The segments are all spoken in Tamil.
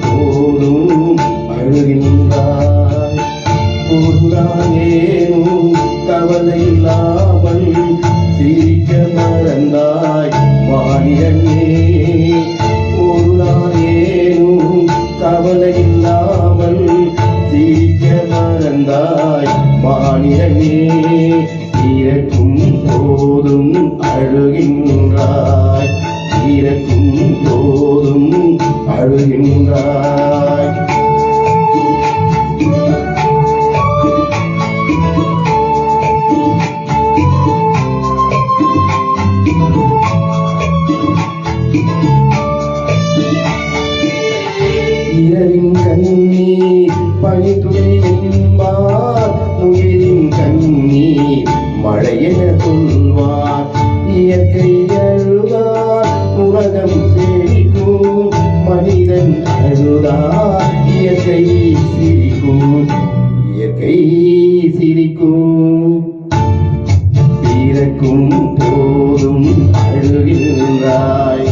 போதும் அழுகின்றாய். பொருளாயேனும் கவலை இல்லாமல் சிரிக்க மறந்தாய் மானிடனே. பொருளாயேனும் கவலை இல்லாமல் சிரிக்க மறந்தாய் மானிடனே. இறக்கும் போதும் அழுகின்றாய், இறக்கும் போதும் அழுகின்றாய். இரவின் கண்ணீர் பனித்துளி என்பார், முயலின் கண்ணீர் மழையென சொல்வார். இயற்கை அழுதார் உலகம் செழிக்கும், மனிதன் அழுதார் இயற்கை சிரிக்கும், இயற்கை சிரிக்கும். இறக்கும் போதும் அழுகின்றாய்,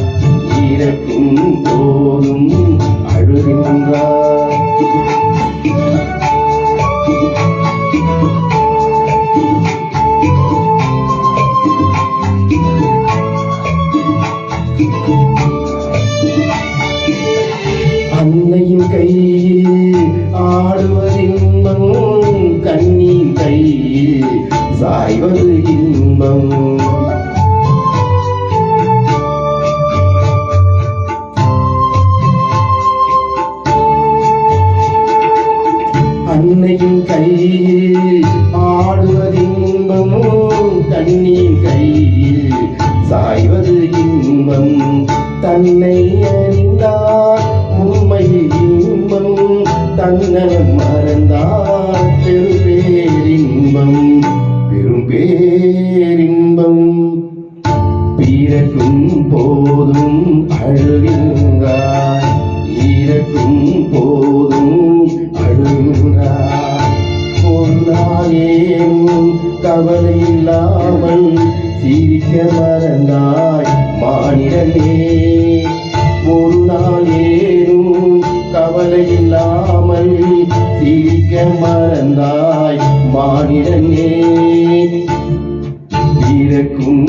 இறக்கும் போதும் அழுகின்றாய். அன்னையின் கையில் ஆடுவதின்பம், கண்ணின் கையில் சாய்வது இன்பம். அன்னையின் கையில் ஆடுவதின்பம், கண்ணின் கையில் சாய்வது இன்பம். தன்னை அறிந்தார் உண்மையில் இன்பம், தன்னலம் மறந்தார் பெரும் பேரின்பம், பெரும் பேரின்பம். பிறக்கும் போதும் அழுகின்றாய், இறக்கும் போதும் அழுகின்றாய். பொருளாயேனும் கவலை இல்லாமல் சிரிக்க மறந்தாய் மானிடனே. ஒரு நாள் ஏனும் கவலை இல்லாமல் சிரிக்க மறந்தாய் மானிடனே. இறக்கும்